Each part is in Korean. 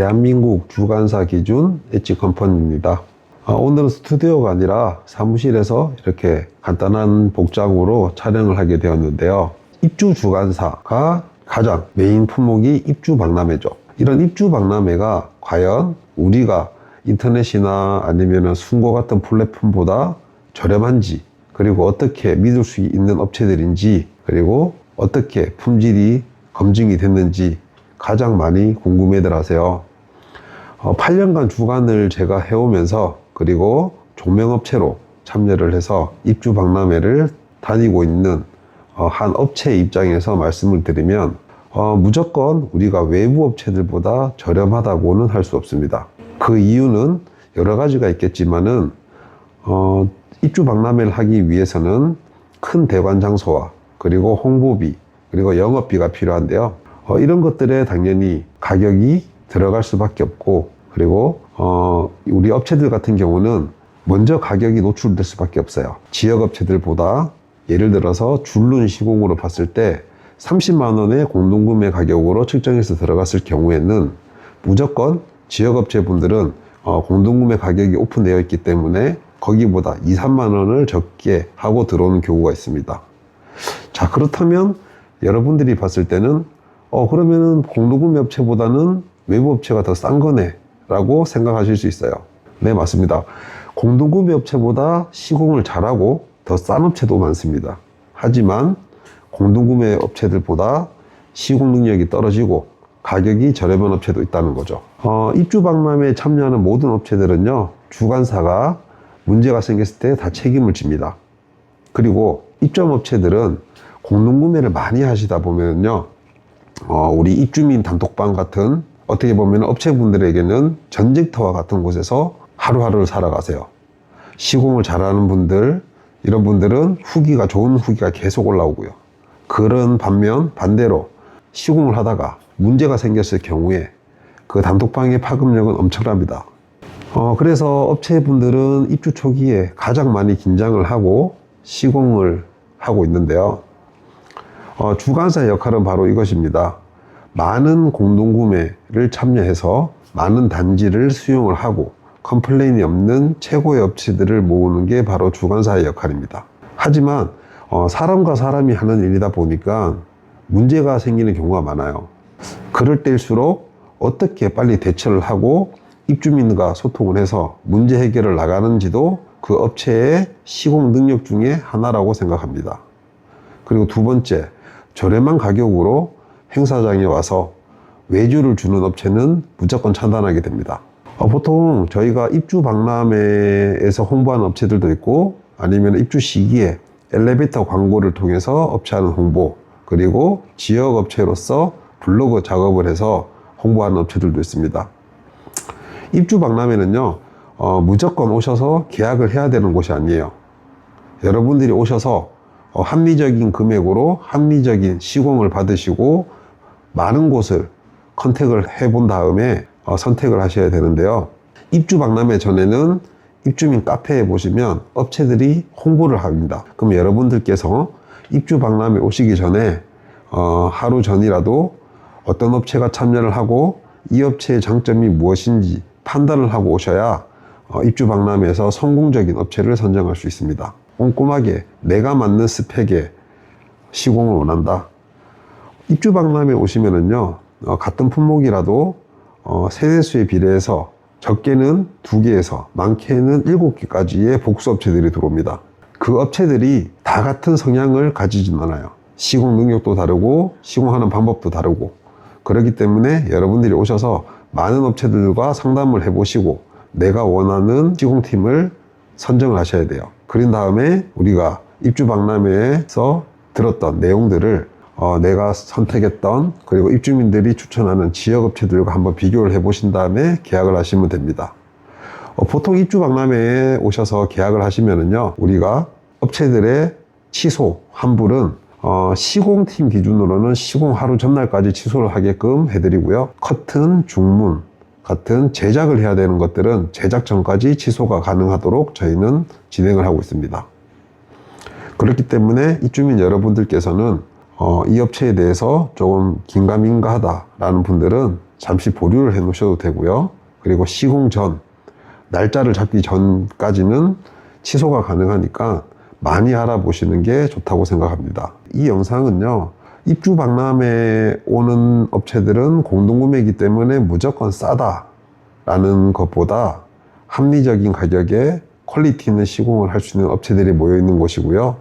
대한민국 주관사 기준 엣지컴퍼니입니다. 오늘은 스튜디오가 아니라 사무실에서 이렇게 간단한 복장으로 촬영을 하게 되었는데요. 입주 주관사가 가장 메인 품목이 입주 박람회죠. 이런 입주 박람회가 과연 우리가 인터넷이나 아니면 순고 같은 플랫폼보다 저렴한지, 그리고 어떻게 믿을 수 있는 업체들인지, 그리고 어떻게 품질이 검증이 됐는지 가장 많이 궁금해들 하세요. 8년간 주관을 제가 해오면서, 그리고 조명업체로 참여를 해서 입주 박람회를 다니고 있는 한 업체 입장에서 말씀을 드리면 무조건 우리가 외부 업체들보다 저렴하다고는 할 수 없습니다. 그 이유는 여러 가지가 있겠지만은 입주 박람회를 하기 위해서는 큰 대관 장소와 그리고 홍보비, 그리고 영업비가 필요한데요. 이런 것들에 당연히 가격이 들어갈 수밖에 없고, 그리고 우리 업체들 같은 경우는 먼저 가격이 노출될 수밖에 없어요. 지역 업체들보다 예를 들어서 줄눈 시공으로 봤을 때 30만 원의 공동구매 가격으로 측정해서 들어갔을 경우에는 무조건 지역 업체분들은 공동구매 가격이 오픈되어 있기 때문에 거기보다 2, 3만 원을 적게 하고 들어오는 경우가 있습니다. 자, 그렇다면 여러분들이 봤을 때는 그러면은 공동구매 업체보다는 외부 업체가 더 싼 거네 라고 생각하실 수 있어요. 네, 맞습니다. 공동구매 업체보다 시공을 잘하고 더 싼 업체도 많습니다. 하지만 공동구매 업체들보다 시공 능력이 떨어지고 가격이 저렴한 업체도 있다는 거죠. 입주 박람회에 참여하는 모든 업체들은요, 주관사가 문제가 생겼을 때 다 책임을 집니다. 그리고 입점 업체들은 공동구매를 많이 하시다 보면요, 우리 입주민 단톡방 같은, 어떻게 보면 업체분들에게는 전쟁터와 같은 곳에서 하루하루를 살아가세요. 시공을 잘하는 분들, 이런 분들은 좋은 후기가 계속 올라오고요. 그런 반대로 시공을 하다가 문제가 생겼을 경우에 그 단톡방의 파급력은 엄청납니다. 그래서 업체분들은 입주 초기에 가장 많이 긴장을 하고 시공을 하고 있는데요. 주관사의 역할은 바로 이것입니다. 많은 공동구매를 참여해서 많은 단지를 수용을 하고 컴플레인이 없는 최고의 업체들을 모으는 게 바로 주관사의 역할입니다. 하지만 사람과 사람이 하는 일이다 보니까 문제가 생기는 경우가 많아요. 그럴 때일수록 어떻게 빨리 대처를 하고 입주민과 소통을 해서 문제 해결을 나가는지도 그 업체의 시공 능력 중에 하나라고 생각합니다. 그리고 두 번째, 저렴한 가격으로 행사장에 와서 외주를 주는 업체는 무조건 차단하게 됩니다. 보통 저희가 입주 박람회에서 홍보하는 업체들도 있고, 아니면 입주 시기에 엘리베이터 광고를 통해서 업체하는 홍보, 그리고 지역 업체로서 블로그 작업을 해서 홍보하는 업체들도 있습니다. 입주 박람회는요, 무조건 오셔서 계약을 해야 되는 곳이 아니에요. 여러분들이 오셔서 합리적인 금액으로 합리적인 시공을 받으시고 많은 곳을 컨택을 해본 다음에 선택을 하셔야 되는데요. 입주 박람회 전에는 입주민 카페에 보시면 업체들이 홍보를 합니다. 그럼 여러분들께서 입주 박람회 오시기 전에 하루 전이라도 어떤 업체가 참여를 하고 이 업체의 장점이 무엇인지 판단을 하고 오셔야 입주 박람회에서 성공적인 업체를 선정할 수 있습니다. 꼼꼼하게 내가 맞는 스펙의 시공을 원한다. 입주 박람회 오시면은요, 같은 품목이라도 세대수에 비례해서 적게는 2개에서 많게는 7개까지의 복수 업체들이 들어옵니다. 그 업체들이 다 같은 성향을 가지진 않아요. 시공 능력도 다르고 시공하는 방법도 다르고, 그렇기 때문에 여러분들이 오셔서 많은 업체들과 상담을 해보시고 내가 원하는 시공팀을 선정을 하셔야 돼요. 그린 다음에 우리가 입주 박람회에서 들었던 내용들을 내가 선택했던, 그리고 입주민들이 추천하는 지역 업체들과 한번 비교를 해보신 다음에 계약을 하시면 됩니다. 보통 입주 박람회에 오셔서 계약을 하시면은요, 우리가 업체들의 취소 환불은 시공팀 기준으로는 시공 하루 전날까지 취소를 하게끔 해드리고요. 커튼, 중문 같은 제작을 해야 되는 것들은 제작 전까지 취소가 가능하도록 저희는 진행을 하고 있습니다. 그렇기 때문에 입주민 여러분들께서는 이 업체에 대해서 조금 긴가민가하다 라는 분들은 잠시 보류를 해 놓으셔도 되고요. 그리고 시공 전, 날짜를 잡기 전까지는 취소가 가능하니까 많이 알아보시는 게 좋다고 생각합니다. 이 영상은요, 입주 박람회 오는 업체들은 공동구매이기 때문에 무조건 싸다라는 것보다 합리적인 가격에 퀄리티 있는 시공을 할 수 있는 업체들이 모여 있는 곳이고요.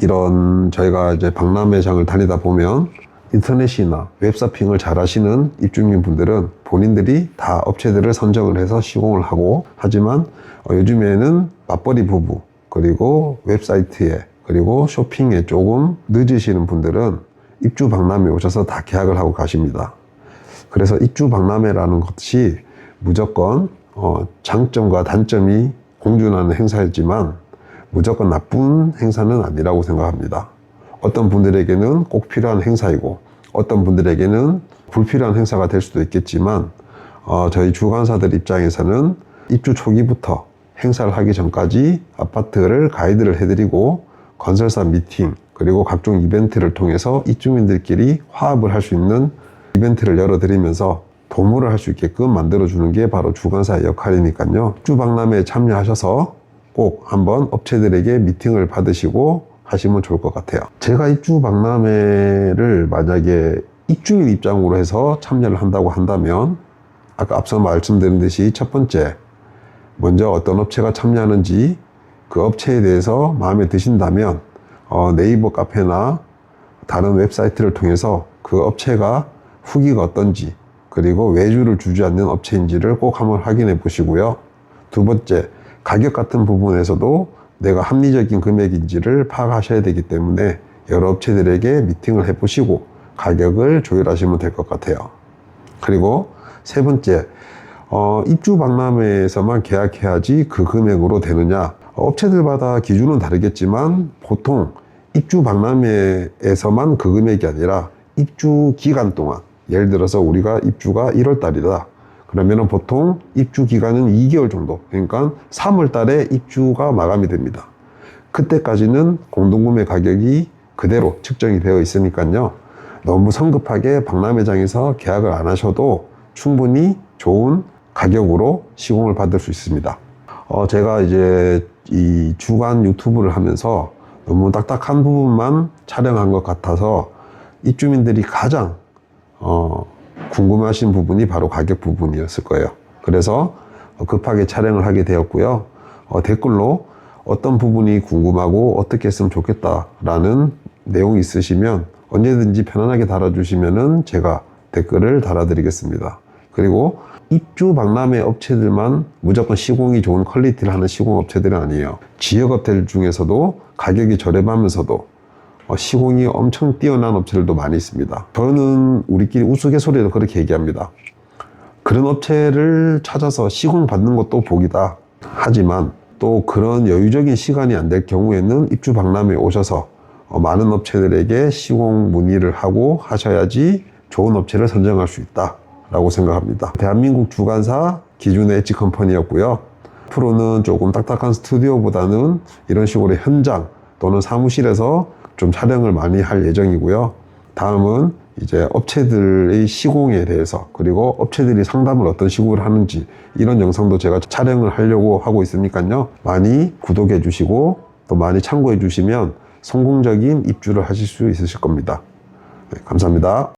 이런 저희가 이제 박람회장을 다니다 보면 인터넷이나 웹서핑을 잘 하시는 입주민 분들은 본인들이 다 업체들을 선정을 해서 시공을 하고, 하지만 요즘에는 맞벌이 부부, 그리고 웹사이트에, 그리고 쇼핑에 조금 늦으시는 분들은 입주 박람회 오셔서 다 계약을 하고 가십니다. 그래서 입주 박람회라는 것이 무조건 장점과 단점이 공존하는 행사이지만 무조건 나쁜 행사는 아니라고 생각합니다. 어떤 분들에게는 꼭 필요한 행사이고 어떤 분들에게는 불필요한 행사가 될 수도 있겠지만 저희 주관사들 입장에서는 입주 초기부터 행사를 하기 전까지 아파트를 가이드를 해드리고 건설사 미팅, 그리고 각종 이벤트를 통해서 입주민들끼리 화합을 할 수 있는 이벤트를 열어드리면서 도모를 할 수 있게끔 만들어주는 게 바로 주관사의 역할이니까요. 입주 박람회에 참여하셔서 꼭 한번 업체들에게 미팅을 받으시고 하시면 좋을 것 같아요. 제가 입주 박람회를 만약에 입주민 입장으로 해서 참여를 한다고 한다면, 아까 앞서 말씀드린 듯이 첫 번째, 먼저 어떤 업체가 참여하는지 그 업체에 대해서 마음에 드신다면 네이버 카페나 다른 웹사이트를 통해서 그 업체가 후기가 어떤지, 그리고 외주를 주지 않는 업체인지를 꼭 한번 확인해 보시고요. 두 번째, 가격 같은 부분에서도 내가 합리적인 금액인지를 파악하셔야 되기 때문에 여러 업체들에게 미팅을 해보시고 가격을 조율하시면 될 것 같아요. 그리고 세 번째, 입주 박람회에서만 계약해야지 그 금액으로 되느냐? 업체들마다 기준은 다르겠지만 보통 입주 박람회에서만 그 금액이 아니라 입주 기간 동안, 예를 들어서 우리가 입주가 1월 달이다. 그러면 보통 입주 기간은 2개월 정도, 그러니까 3월 달에 입주가 마감이 됩니다. 그때까지는 공동구매 가격이 그대로 측정이 되어 있으니까요. 너무 성급하게 박람회장에서 계약을 안 하셔도 충분히 좋은 가격으로 시공을 받을 수 있습니다. 제가 이제 이 주간 유튜브를 하면서 너무 딱딱한 부분만 촬영한 것 같아서 입주민들이 가장 궁금하신 부분이 바로 가격 부분이었을 거예요. 그래서 급하게 촬영을 하게 되었고요. 댓글로 어떤 부분이 궁금하고 어떻게 했으면 좋겠다라는 내용이 있으시면 언제든지 편안하게 달아주시면은 제가 댓글을 달아드리겠습니다. 그리고 입주 박람회 업체들만 무조건 시공이 좋은 퀄리티를 하는 시공 업체들은 아니에요. 지역 업체들 중에서도 가격이 저렴하면서도 시공이 엄청 뛰어난 업체들도 많이 있습니다. 저는 우리끼리 우스갯소리로 그렇게 얘기합니다. 그런 업체를 찾아서 시공 받는 것도 복이다. 하지만 또 그런 여유적인 시간이 안 될 경우에는 입주 박람회에 오셔서 많은 업체들에게 시공 문의를 하고 하셔야지 좋은 업체를 선정할 수 있다 라고 생각합니다. 대한민국 주관사 기준의 엣지 컴퍼니였고요. 앞으로는 조금 딱딱한 스튜디오보다는 이런 식으로 현장 또는 사무실에서 좀 촬영을 많이 할 예정이고요. 다음은 이제 업체들의 시공에 대해서, 그리고 업체들이 상담을 어떤 식으로 하는지 이런 영상도 제가 촬영을 하려고 하고 있으니까요. 많이 구독해 주시고 또 많이 참고해 주시면 성공적인 입주를 하실 수 있으실 겁니다. 네, 감사합니다.